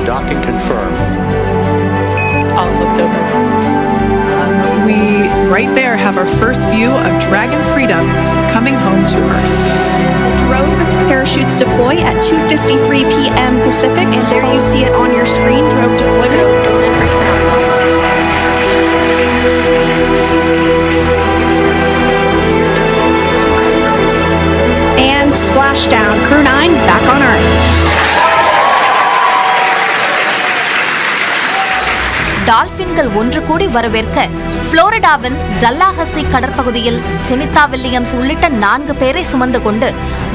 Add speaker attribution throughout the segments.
Speaker 1: Undocking confirmed.
Speaker 2: All looked over.
Speaker 3: We right there have our first view of Dragon Freedom coming home to Earth.
Speaker 4: Drogue parachutes deploy at 2:53 p.m. Pacific, and there you see it on your screen, drogue deployment. And Splashdown, Crew 9 back on Earth.
Speaker 5: டால்பின்கள் ஒன்று கூடி வரவேற்க புளோரிடாவின் டல்லாஹசி கடற்பகுதியில் Sunita Williams உள்ளிட்ட 4 பேரை சுமந்து கொண்டு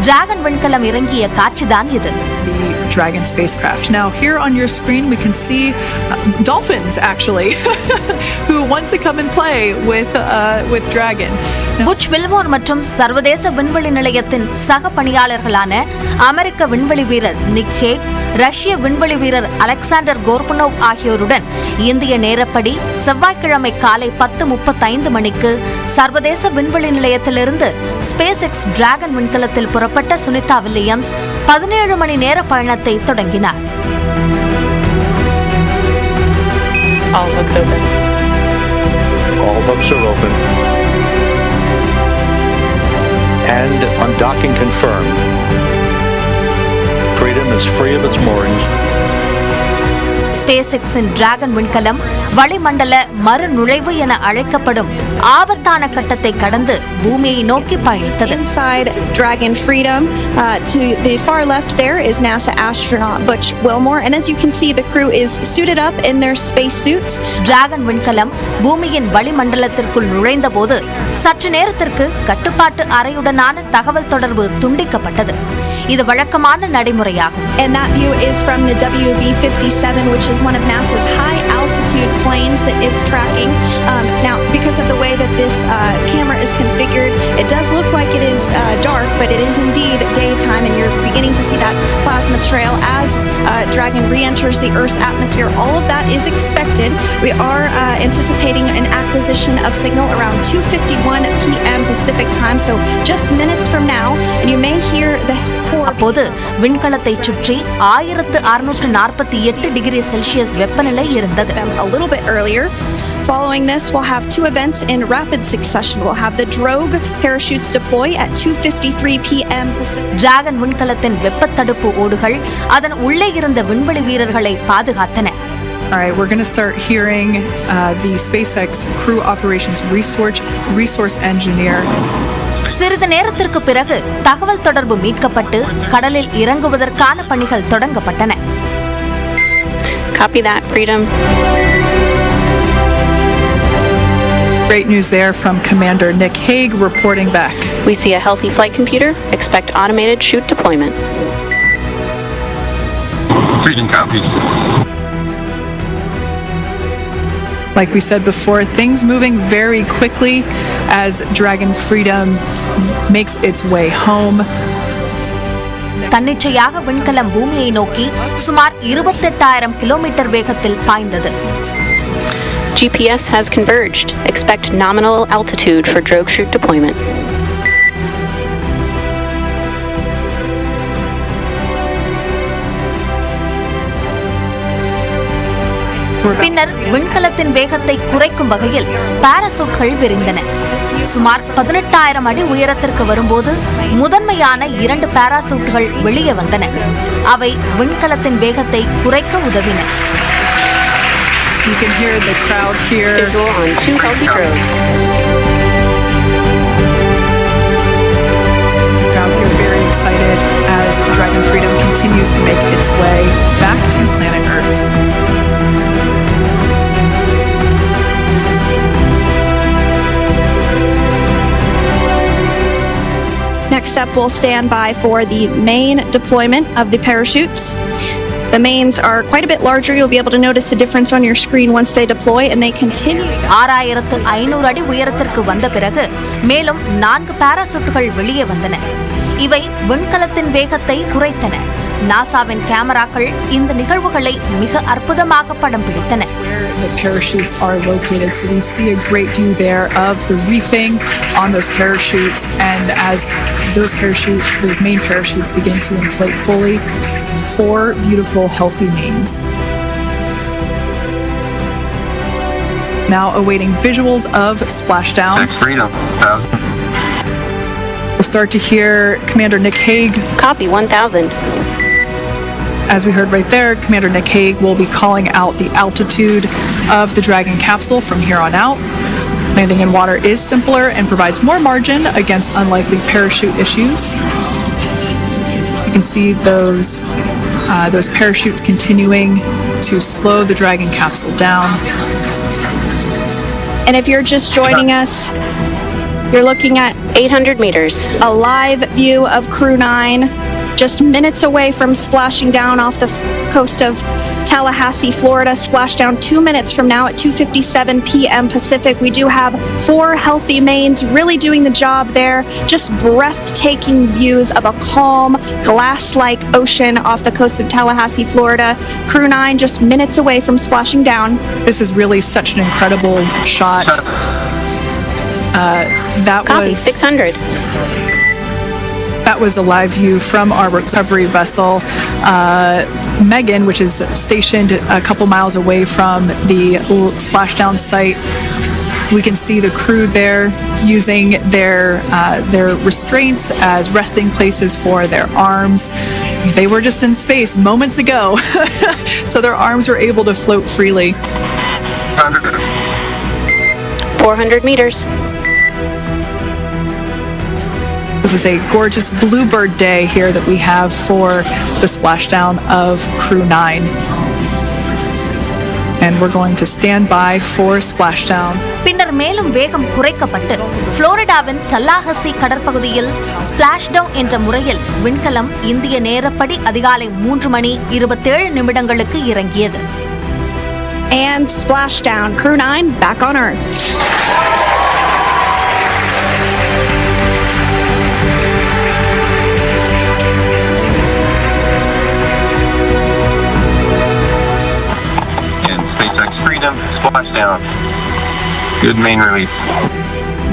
Speaker 5: dragon விண்கலம் இறங்கிய காட்சிதான் இது.
Speaker 3: The Dragon spacecraft. Now here on your screen we can see dolphins actually who want to come and play with Dragon.
Speaker 5: Butch Wilmore மற்றும் சர்வதேச விண்வெளி நிலையத்தின் சக பணியாளர்களான அமெரிக்க விண்வெளி வீரர் நிக் ஹேக், ரஷ்ய விண்வெளி வீரர் அலெக்சாண்டர் கோர்பனோவ் ஆகியோருடன் இந்திய நேரப்படி செவ்வாய்க்கிழமை காலை 10:35 மணிக்கு சர்வதேச விண்வெளி நிலையத்திலிருந்து SpaceX டிராகன் விண்கலத்தில் புறப்பட்ட சுனிதா வில்லியம்ஸ் 17 மணி நேர பயணத்தை தொடங்கினார்.
Speaker 2: All looks open.
Speaker 1: All hooks are open. And undocking confirmed. Freedom is free of its moorings.
Speaker 5: SpaceXின் டிராகன் விண்கலம் வளிமண்டல மறுநுழைவு என அழைக்கப்படும் ஆபத்தான கட்டத்தை கடந்து பூமியை நோக்கி பயணித்தது.
Speaker 4: Inside Dragon Freedom, to the far left there is NASA astronaut Butch Wilmore, and as you can see, the crew is suited up in their space suits.
Speaker 5: Dragon விண்கலம் பூமியின் வளிமண்டலத்திற்குள் நுழைந்த போது சற்று நேரத்திற்கு கட்டுப்பாட்டு அறையுடனான தகவல் தொடர்பு துண்டிக்கப்பட்டது. இது வழக்கமான நடைமுறையாகும்.
Speaker 4: And that view is from the WB-57, which is one of NASA's high altitude planes that is tracking. Now, because of the way that this camera is configured, it does look like it is dark, but it is indeed daytime, and you're beginning to see that plasma trail as Dragon re-enters the Earth's atmosphere. All of that is expected. We are anticipating an acquisition of signal around 2:51 p.m. Pacific time, so just minutes from now, and you may hear the
Speaker 5: அப்போது விண்கலத்தை சுற்றி 1648 degree Celsius வெப்பநிலை இருந்தது.
Speaker 4: A little bit earlier. Following this, we'll have 2 events in rapid succession. We'll have the drogue parachutes deploy at 2:53 p.m. Pacific.
Speaker 5: Dragon விண்கலத்தின் வெப்பத்தடுப்பு ஓடுகள் அதன் உள்ளே இருந்த விண்வெளி வீரர்களை பாதுகாத்தன.
Speaker 3: All right, we're going to start hearing the SpaceX crew operations resource engineer.
Speaker 5: சிறிது நேரத்திற்கு பிறகு தகவல் தொடர்பு மீட்கப்பட்டு கடலில் இறங்குவதற்கான பணிகள் தொடங்கப்பட்டன.
Speaker 2: Copy that, Freedom.
Speaker 3: Great news there from Commander Nick Hague reporting back.
Speaker 2: We see a healthy flight computer. Expect automated chute deployment.
Speaker 6: Freedom copies.
Speaker 3: Like we said before, things moving very quickly as Dragon Freedom makes its way home.
Speaker 5: தன்னிச்சையாக விண்கலம் பூமியை நோக்கி சுமார் 28,000 kilometre வேகத்தில் பாய்ந்தது.
Speaker 2: GPS has converged. Expect nominal altitude for drogue chute deployment.
Speaker 5: பின்னர் விண்கலத்தின் வேகத்தை குறைக்கும் வகையில் பாராசூட்கள் விரிந்தன. சுமார் 18,000 அடி உயரத்திற்கு வரும்போது முதன்மையான 2 பாராசூட்கள் வெளியே வந்தன. அவை விண்கலத்தின் வேகத்தை குறைக்க உதவின.
Speaker 3: You can hear the crowd here.
Speaker 2: Visual on 2 healthy drogues.
Speaker 3: Crowd here very excited as Dragon Freedom continues to make its way back to planet Earth.
Speaker 4: Next up, we'll stand by for the main deployment of the parachutes. The mains are quite a bit larger. You'll be able to notice the difference on your screen once they deploy, and they continue.
Speaker 5: 6500 அடி உயரத்திற்கு வந்த பிறகு மேலும் 4 பாராசூட்டுகள் வெளியே வந்தன. இவை விண்கலத்தின் வேகத்தை குறைத்தன. நாசாவின் கேமராக்கள் இந்த நிகழ்வுகளை மிக அற்புதமாக படம் பிடித்தன.
Speaker 3: The parachutes are located, so we see a great view there of the reefing on those parachutes, and as those main parachutes begin to inflate fully, 4 beautiful, healthy names. Now awaiting visuals of Splashdown.
Speaker 6: Freedom.
Speaker 3: We'll start to hear Commander Nick Hague.
Speaker 2: Copy 1000.
Speaker 3: As we heard right there, Commander Nick Hague will be calling out the altitude of the Dragon capsule from here on out. Landing in water is simpler and provides more margin against unlikely parachute issues. You can see those parachutes continuing to slow the Dragon capsule down.
Speaker 4: And if you're just joining us, you're looking at
Speaker 2: 800 meters.
Speaker 4: a live view of Crew 9 just minutes away from splashing down off the coast of Tallahassee, Florida. Splashdown 2 minutes from now at 2:57 p.m. Pacific. We do have 4 healthy mains really doing the job there. Just breathtaking views of a calm, glass-like ocean off the coast of Tallahassee, Florida. Crew 9 just minutes away from splashing down.
Speaker 3: This is really such an incredible shot. That
Speaker 2: Copy
Speaker 3: was
Speaker 2: 600.
Speaker 3: That was a live view from our recovery vessel, Megan, which is stationed a couple miles away from the splashdown site. We can see the crew there using their restraints as resting places for their arms. They were just in space moments ago, so their arms were able to float freely.
Speaker 2: 400 meters.
Speaker 3: This is a gorgeous bluebird day here that we have for the splashdown of Crew 9. And we're going to stand by for splashdown.
Speaker 5: பின்னர் மேலும் வேகம் குறைக்கப்பட்டு புளோரிடாவின் டல்லாஹசி கடற்பகுதியில் ஸ்பிளாஷ்டவுன் என்ற முறையில் விண்கலம் இந்திய நேரப்படி அதிகாலை 3:27 இறங்கியது.
Speaker 4: And Splashdown, Crew 9 back on Earth.
Speaker 6: SpaceX Freedom, Splashdown. Good main release.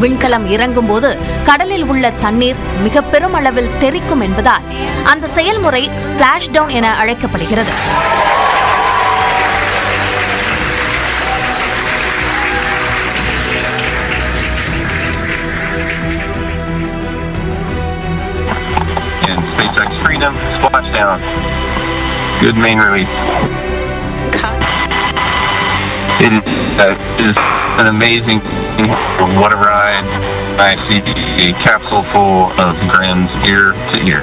Speaker 5: விண்கலம் இறங்கும்போது கடலில் உள்ள தண்ணீர் மிக பெருமளவில் தெறிக்கும் என்பதால் அந்த செயல்முறை ஸ்பிளாஷ்டவுன் என அழைக்கப்படுகிறது.
Speaker 6: And SpaceX Freedom, Splashdown. Good main release. It is an amazing, what a ride. I see a capsule full of grins ear to ear.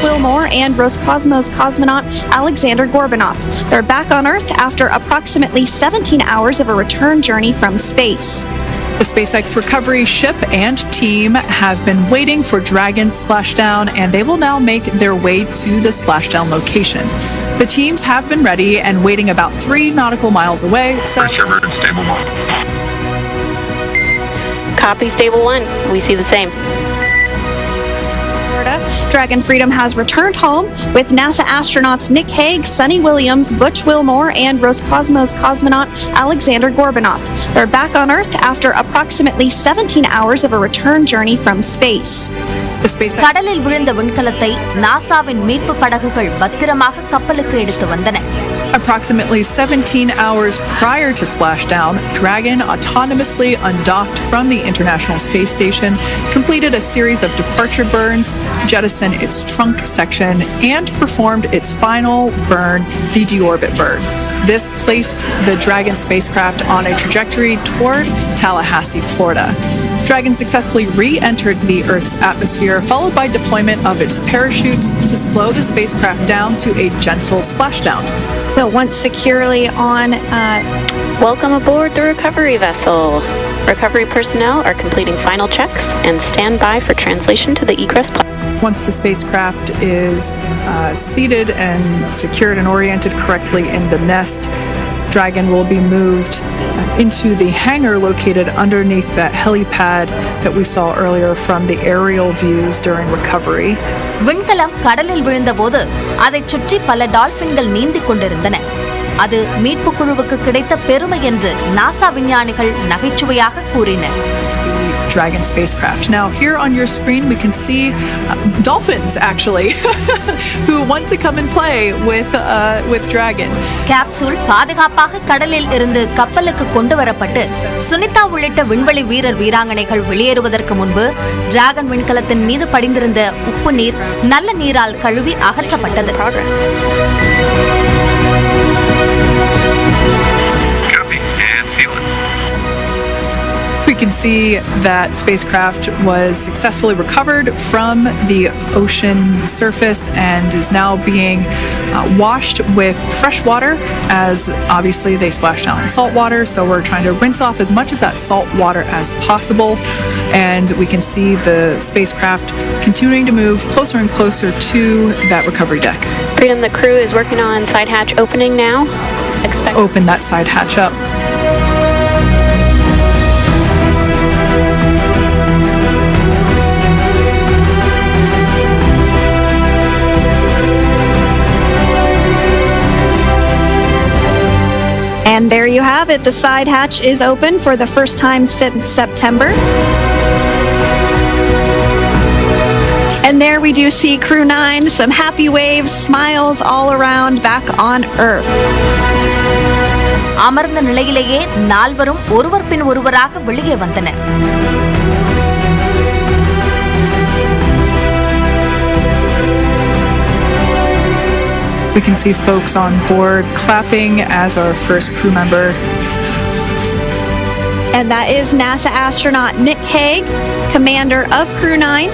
Speaker 4: Wilmore and Roscosmos cosmonaut Alexander Gorbanov. They're back on Earth after approximately 17 hours of a return journey from space.
Speaker 3: The SpaceX recovery ship and team have been waiting for Dragon's splashdown, and they will now make their way to the splashdown location. The teams have been ready and waiting about 3 nautical miles away.
Speaker 6: Stable 1.
Speaker 2: Copy Stable 1. We see the same.
Speaker 4: Dragon Freedom has returned home with NASA astronauts Nick Hague, Sunny Williams, Butch Wilmore, and Roscosmos cosmonaut Alexander Gorbanov. They're back on Earth after approximately 17 hours of a return journey from space.
Speaker 5: கடலில் விழுந்த விண்கலத்தை நாசாவின் மீட்பு படகுகள் பத்திரமாக கப்பலுக்கு எடுத்து வந்தன.
Speaker 3: Approximately 17 hours prior to splashdown, Dragon autonomously undocked from the International Space Station, completed a series of departure burns, jettisoned its trunk section, and performed its final burn, the deorbit burn. This placed the Dragon spacecraft on a trajectory toward Tallahassee, Florida. Dragon successfully re-entered the Earth's atmosphere, followed by deployment of its parachutes to slow the spacecraft down to a gentle splashdown.
Speaker 4: So once securely on...
Speaker 2: Welcome aboard the recovery vessel. Recovery personnel are completing final checks and stand by for translation to the egress platform.
Speaker 3: Once the spacecraft is seated and secured and oriented correctly in the nest, Dragon will be moved into the hangar located underneath that helipad that we saw earlier from the aerial views during recovery.
Speaker 5: விண்கலம் கடலில் விழுந்தபோது அதைச் சுற்றி பல டால்பின்கள் நீந்திக் கொண்டிருந்தன. அது மீட்பு குழுவுக்கு கிடைத்த பெருமை என்று நாசா விஞ்ஞானிகள் நகைச்சுவையாக கூறினர்.
Speaker 3: Dragon spacecraft. Now here on your screen we can see dolphins actually who want to come and play with Dragon.
Speaker 5: Capsule பாதுகாப்பாக கடலில் இருந்து கப்பலுக்கு கொண்டு வரப்பட்டு சுனிதா உள்ளிட்ட விண்வெளி வீரர் வீராங்கனைகள் வெளியேறுவதற்கு முன்பு டிராகன் விண்கலத்தின் மீது படிந்திருந்த உப்பு நீர் நல்ல நீரால் கழுவி அகற்றப்பட்டது.
Speaker 3: We can see that spacecraft was successfully recovered from the ocean surface and is now being washed with fresh water, as obviously they splashed down in salt water, so we're trying to rinse off as much of that salt water as possible, and we can see the spacecraft continuing to move closer and closer to that recovery deck.
Speaker 2: Freedom, the crew is working on side hatch opening now.
Speaker 3: Open that side hatch up.
Speaker 4: And there you have it. The side hatch is open for the first time since September. And there we do see Crew 9, some happy waves, smiles all around back on Earth.
Speaker 5: அமர்ந்த நிலையிலேயே நால்வரும் ஒருவர் பின் ஒருவராக வெளியே வந்தனர்.
Speaker 3: We can see folks on board clapping as our first crew member.
Speaker 4: And that is NASA astronaut Nick Hague, commander of Crew 9,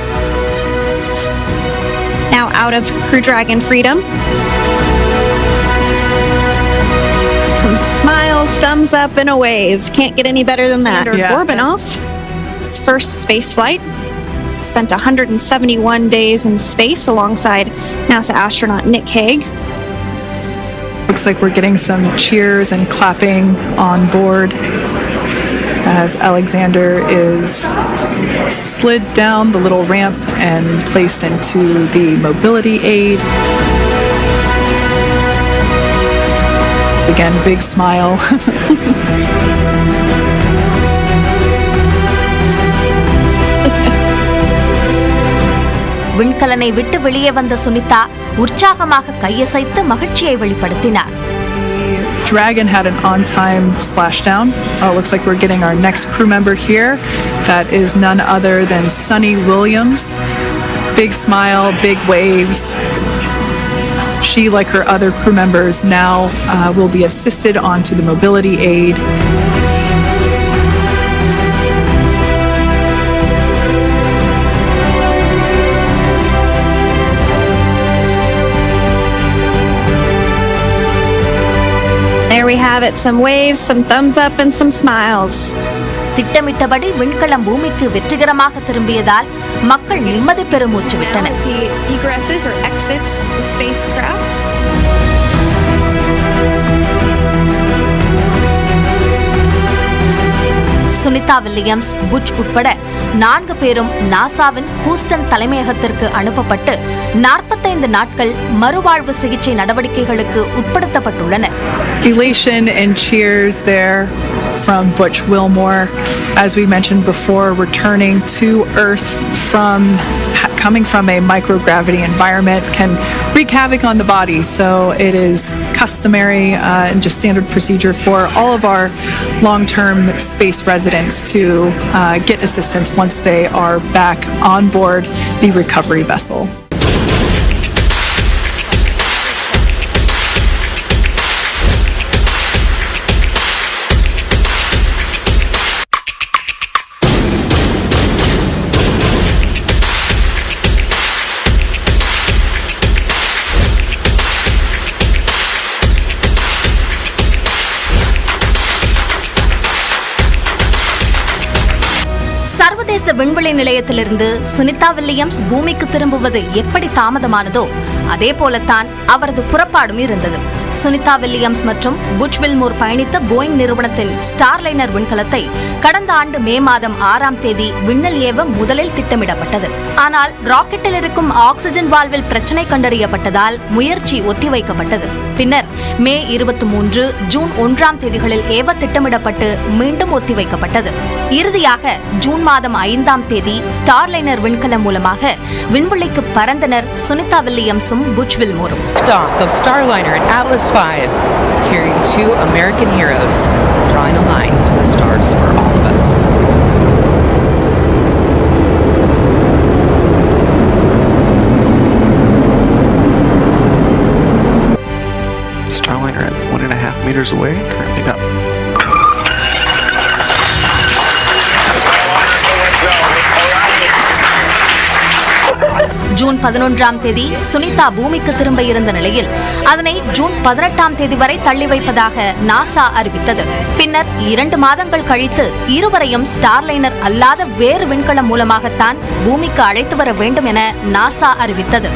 Speaker 4: now out of Crew Dragon Freedom. Some smiles, thumbs up, and a wave. Can't get any better than that.
Speaker 3: Yeah.
Speaker 4: Gorbunov, his first space flight, spent 171 days in space alongside NASA astronaut Nick Hague.
Speaker 3: Looks like we're getting some cheers and clapping on board as Alexander is slid down the little ramp and placed into the mobility aid. Again, big smile.
Speaker 5: விண்கலனை விட்டு வெளியே வந்த சுனிதா உற்சாகமாக கையசைத்து மகிழ்ச்சியை வெளிப்படுத்தினார்.
Speaker 3: Dragon had an on-time splashdown. Looks like we're getting our next crew member here. That is none other than Sunny Williams. Big smile, big waves. She, like her other crew members, now will be assisted onto the mobility aid.
Speaker 4: There we have it, some waves, some thumbs up, and some smiles.
Speaker 5: திட்டமிட்டபடி விண்கலம் பூமிக்கு வெற்றிகரமாக திரும்பியதால் மக்கள் நிம்மதி பெருமூச்சு விட்டனர்.
Speaker 4: As he egresses or exits the spacecraft.
Speaker 5: Sunita Williams, Butch உட்பட 4 பேரும் நாசாவின் ஹூஸ்டன் தலைமையகத்திற்கு அனுப்பப்பட்டு 45 நாட்கள் மறுவாழ்வு சிகிச்சை நடவடிக்கைகளுக்கு உட்படுத்தப்பட்டுள்ளனர்.
Speaker 3: Elation and cheers there from Butch Wilmore, as we mentioned before, returning to Earth coming from a microgravity environment can wreak havoc on the body. So it is customary and just standard procedure for all of our long-term space residents to get assistance once they are back on board the recovery vessel.
Speaker 5: சர்வதேச விண்வெளி நிலையத்திலிருந்து Sunita Williams பூமிக்கு திரும்புவது எப்படி தாமதமானதோ அதே போலத்தான் அவரது புறப்பாடும் இருந்தது. சுனிதா வில்லியம்ஸ் மற்றும் புட்ச் வில்மோர் பயணித்த போயிங் நிறுவனத்தின் ஸ்டார்லைனர் விண்கலத்தை கடந்த ஆண்டு மே மாதம் 6ஆம் தேதி விண்ணில் ஏவ முதலில் திட்டமிடப்பட்டது. ஆனால் ராக்கெட்டில் இருக்கும் ஆக்ஸிஜன் வால்வில் பிரச்சினை கண்டறியப்பட்டதால் முயற்சி ஒத்திவைக்கப்பட்டது. பின்னர் மே 23, ஜூன் 1ஆம் தேதிகளில் ஏவ திட்டமிடப்பட்டு மீண்டும் ஒத்திவைக்கப்பட்டது. இறுதியாக ஜூன் மாதம் 5ஆம் தேதி ஸ்டார்லைனர் விண்கலம் மூலமாக விண்வெளிக்கு பறந்தனர் சுனிதா வில்லியம்ஸும் புட்ச் வில்மோரும்.
Speaker 7: Liftoff of Starliner at Atlas V, carrying 2 American heroes, drawing a line to the stars for all of us.
Speaker 8: Starliner at 1.5 meters away, currently up.
Speaker 5: June 11ஆம் தேதி சுனிதா பூமிக்கு திரும்ப இருந்த நிலையில் அதனை ஜூன் 18ஆம் தேதி வரை தள்ளி வைப்பதாக நாசா அறிவித்தது. பின்னர் 2 மாதங்கள் கழித்து இருவரையும் ஸ்டார்லைனர் அல்லாத வேறு விண்கலம் மூலமாகத்தான் பூமிக்கு அழைத்து வர வேண்டும் என நாசா அறிவித்தது.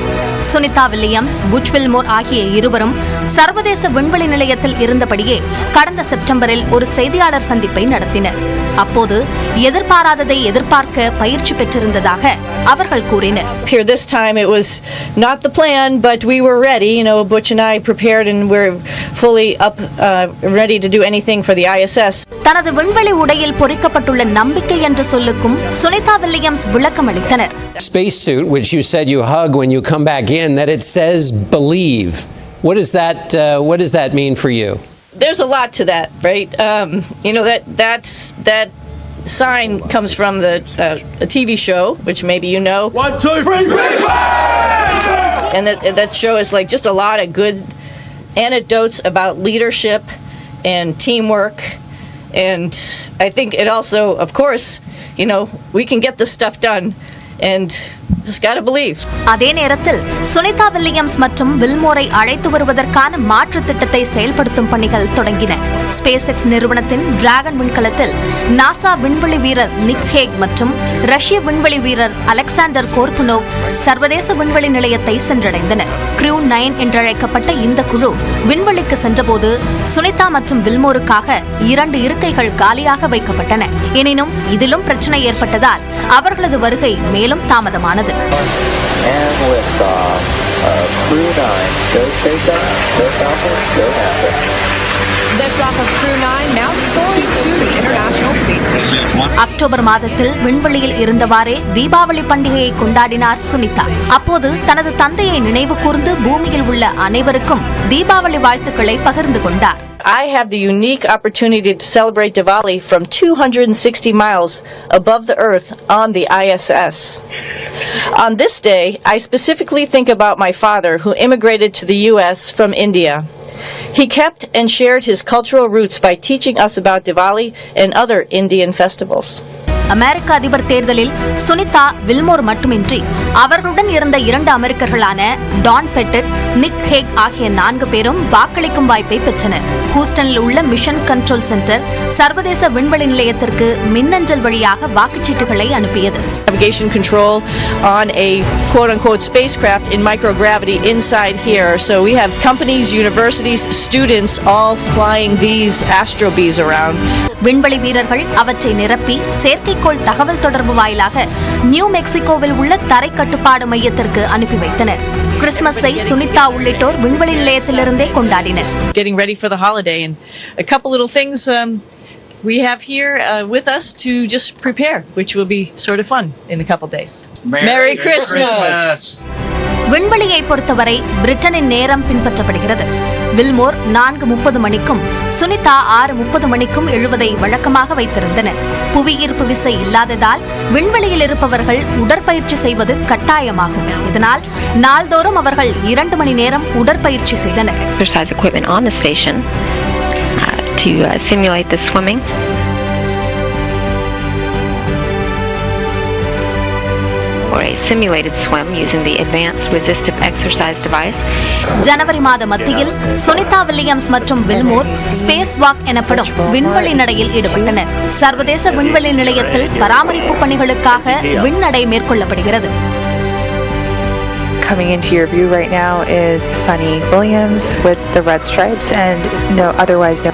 Speaker 5: சுனிதா வில்லியம்ஸ், புட்ச் வில்மோர் ஆகிய இருவரும் சர்வதேச விண்வெளி நிலையத்தில் இருந்தபடியே கடந்த செப்டம்பரில் ஒரு செய்தியாளர் சந்திப்பை நடத்தினர். அப்போது எதிர்பாராததை எதிர்பார்க்க பயிற்சி பெற்றிருந்ததாக அவர்கள் கூறினர்.
Speaker 9: Here this time it was not the plan, but we were ready. Butch and I prepared and we're fully up, ready to do anything for the ISS.
Speaker 5: தனது விண்வெளி உடையில் பொறிக்கப்பட்டுள்ள நம்பிக்கை என்ற சொல்லுக்கும் சுனிதா வில்லியம்ஸ் விளக்கம் அளித்தனர்.
Speaker 10: Spacesuit, which you said you hug when you come back in, that it says believe. What does that mean for you?
Speaker 9: There's a lot to that, right? That sign comes from a TV show, which maybe you know.
Speaker 11: 1, 2, 3,
Speaker 9: and that show is like just a lot of good anecdotes about leadership and teamwork. And I think it also, of course, we can get this stuff done. And just gotta believe.
Speaker 5: அதே நேரத்தில் Sunita Williams மற்றும் வில்மோரை அழைத்து வருவதற்கான மாற்று திட்டத்தை செயல்படுத்தும் பணிகள் தொடங்கின. SpaceX நிறுவனத்தின் டிராகன் விண்கலத்தில் நாசா விண்வெளி வீரர் நிக் ஹேக் மற்றும் ரஷ்ய விண்வெளி வீரர் அலெக்சாண்டர் கோர்புனோவ் சர்வதேச விண்வெளி நிலையத்தை சென்றடைந்தனர். Crew 9 என்றழைக்கப்பட்ட இந்த குழு விண்வெளிக்கு சென்றபோது சுனிதா மற்றும் வில்மோருக்காக 2 இருக்கைகள் காலியாக வைக்கப்பட்டன. எனினும் இதிலும் பிரச்சனை ஏற்பட்டதால் அவர்களது வருகை மேலும் தாமதமானது.
Speaker 1: And liftoff of Crew 9. Go SpaceX, go Falcon, go NASA.
Speaker 7: Liftoff of Crew 9 now soaring to the International Space Station.
Speaker 5: October மாதத்தில் விண்வெளியில் இருந்தவாறே தீபாவளி பண்டிகையை கொண்டாடினார் சுனிதா. அப்போது தனது தந்தையை நினைவு கூர்ந்து பூமியில் உள்ள அனைவருக்கும் தீபாவளி வாழ்த்துக்களை பகிர்ந்து கொண்டார்.
Speaker 9: I have the unique opportunity to celebrate Diwali from 260 miles above the Earth on the ISS. On this day, I specifically think about my father who immigrated to the U.S. from India. He kept and shared his cultural roots by teaching us about Diwali and other Indian festivals.
Speaker 5: அமெரிக்க அதிபர் தேர்தலில் Sunita, Willmore மட்டுமின்றி அவர்களுடன் இருந்த 2 அமெரிக்கர்களான Don bedded, Nick Hague ஆகிய 4 பேரும் வாக்களிக்கும் வாய்ப்பை பெற்றனர். ஹூஸ்டனில் உள்ள மிஷன் கண்ட்ரோல் சென்டர் சர்வதேச விண்வெளி நிலையத்திற்கு மின்னஞ்சல் வழியாக வாக்குச்சீட்டுகளை அனுப்பியது.
Speaker 9: Navigation control on a quote-unquote spacecraft in microgravity inside here. So we have companies, universities, students all flying these astrobees around.
Speaker 5: விண்வெளி வீரர்கள் அவற்றை நிரப்பி செயற்கைக்கோள் தகவல் தொடர்பு வாயிலாக நியூ மெக்சிகோவில் உள்ள தரை கட்டுப்பாடு மையத்திற்கு அனுப்பி வைத்தனர். கிறிஸ்துமஸை சுனிதா உள்ளிட்டோர் விண்வெளி நிலையத்திலிருந்தே கொண்டாடினர்.
Speaker 9: Getting ready for the holiday and a couple little things we have here with us to just prepare, which will be sort of fun in a couple days. Merry Christmas!
Speaker 5: விண்வெளியை பொறுத்தவரை பிரிட்டனின் நேரம் பின்பற்றப்படுகிறது. வில்மோர் 4:30 மணிக்கும் சுனிதா 6:30 மணிக்கும் எழுவதை வழக்கமாக வைத்திருந்தனர். புவியீர்ப்பு விசை இல்லாததால் விண்வெளியில் இருப்பவர்கள் உடற்பயிற்சி செய்வது கட்டாயமாகும். இதனால் நாள்தோறும் அவர்கள் 2 மணி நேரம் உடற்பயிற்சி செய்தனர்.
Speaker 2: Exercise equipment on the station to simulate the swimming. Or a simulated swim using the advanced resistive exercise device.
Speaker 5: ஜனவரி மாத மத்தியில் சுனிதா வில்லியம்ஸ் மற்றும் வில்மோர் ஸ்பேஸ் வாக் எனப்படும் விண்வெளி நடையில் ஈடுபட்டனர். சர்வதேச விண்வெளி நிலையத்தில் பராமரிப்பு பணிகளுக்காக விண்ணடை மேற்கொள்ளப்படுகிறது.
Speaker 11: coming into your view right now is Sunny Williams with the red stripes and otherwise no.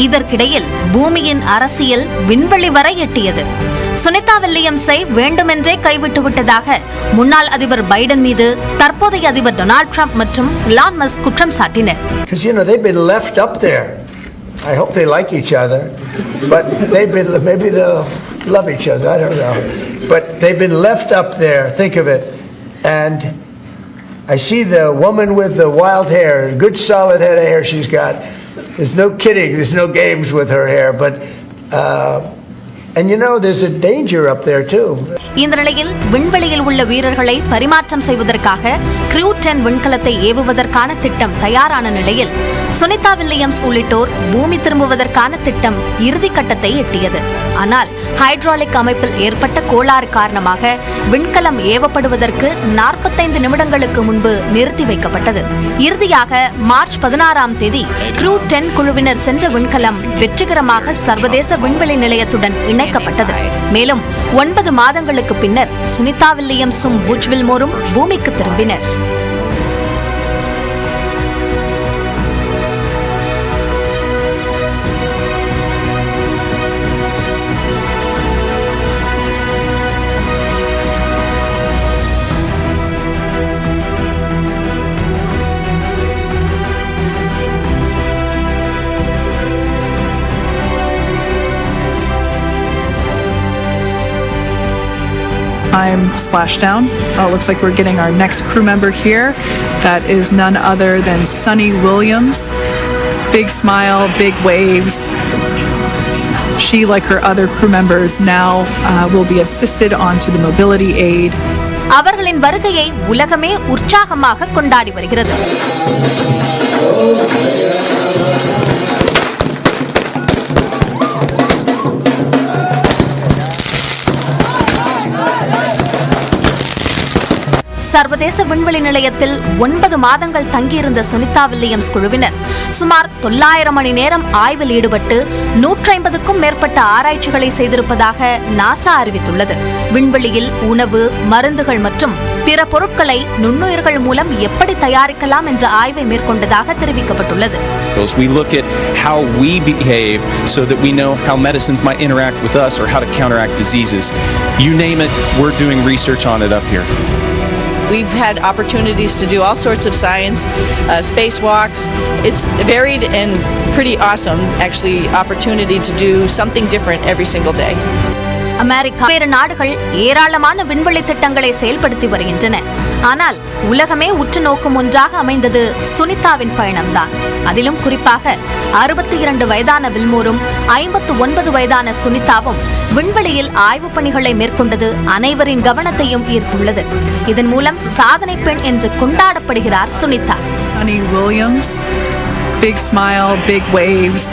Speaker 5: இதற்கிடையில் பூமியின் அரசியல் விண்வெளி வரை எட்டியது. சுனிதா வில்லியம்ஸை வேண்டுமென்றே கைவிட்டுவிட்டதாக முன்னாள் அதிபர் பைடன் மீது தற்போதைய அதிபர் டொனால்ட் ட்ரம்ப் மற்றும் எலான் மஸ்க் குற்றம் சாட்டினர்.
Speaker 12: They've been left up there. I hope they like each other, but maybe they'll love each other. I don't know, but they've been left up there. Think of it, and I see the woman with the wild hair, good solid head of hair she's got. There's no kidding. There's no games with her hair, but and there's a danger up there too.
Speaker 5: இந்த நிலையில் விண்வெளியில் உள்ள வீரர்களை பரிமாற்றம் செய்வதற்காக Crew 10 விண்கலத்தை ஏவுவதற்கான திட்டம் தயாரான நிலையில் சுனிதா வில்லியம்ஸ் உள்ளிட்டோர் பூமி திரும்புவதற்கான திட்டம் இறுதிக்கட்டத்தை எட்டியது. ஆனால் ஹைட்ராலிக் அமைப்பில் ஏற்பட்ட கோளாறு காரணமாக விண்கலம் ஏவப்படுவதற்கு 45 நிமிடங்களுக்கு முன்பு நிறுத்தி வைக்கப்பட்டது. இறுதியாக மார்ச் 16ஆம் தேதி Crew 10 குழுவினர் சென்ற விண்கலம் வெற்றிகரமாக சர்வதேச விண்வெளி நிலையத்துடன் இணைக்கப்பட்டது. மேலும் 9 மாதங்களுக்கு பின்னர் சுனிதா வில்லியம்ஸும் புட்ச் வில்மோரும் பூமிக்கு திரும்பினர்.
Speaker 3: I'm Splashdown. Looks like we're getting our next crew member here. That is none other than Sunny Williams. Big smile, big waves. She, like her other crew members, now will be assisted onto the mobility aid.
Speaker 5: அவர்களின் வருகையை உலகமே உற்சாகமாக கொண்டாடி வருகிறது. சர்வதேச விண்வெளி நிலையத்தில் 9 மாதங்கள் தங்கியிருந்த சுனிதா வில்லியம்ஸ் குழுவினர் சுமார் 900 மணி நேரம் ஆய்வில் ஈடுபட்டு 150க்கும் மேற்பட்ட ஆராய்ச்சிகளை செய்திருப்பதாக நாசா அறிவித்துள்ளது. விண்வெளியில் உணவு, மருந்துகள் மற்றும் பிற பொருட்களை நுண்ணுயிர்கள் மூலம் எப்படி தயாரிக்கலாம் என்ற ஆய்வை மேற்கொண்டதாக தெரிவிக்கப்பட்டுள்ளது.
Speaker 13: We look at how we behave so that we know how medicines might interact with us or how to counteract diseases. You name it, we're doing research on it up here.
Speaker 9: We've had opportunities to do all sorts of science, spacewalks. It's varied and pretty awesome, actually, opportunity to do something different every single day.
Speaker 5: America வேறு நாடுகள் ஏராளமான விண்வெளி திட்டங்களை செயல்படுத்தி வருகின்றன. ஆனால் உலகமே உற்று நோக்கும் ஒன்றாக அமைந்தது சுனிதாவின் பயணம்தான். அதிலும் குறிப்பாக 62 வயதான வில்மோரும் 59 வயதான சுனிதாவும் விண்வெளியில் ஆய்வுப் பணிகளை மேற்கொண்டது அனைவரின் கவனத்தையும் ஈர்த்துள்ளது. இதன் மூலம் சாதனை பெண் என்று கொண்டாடப்படுகிறார் Sunita.
Speaker 3: Sunny Williams, big smile, big waves.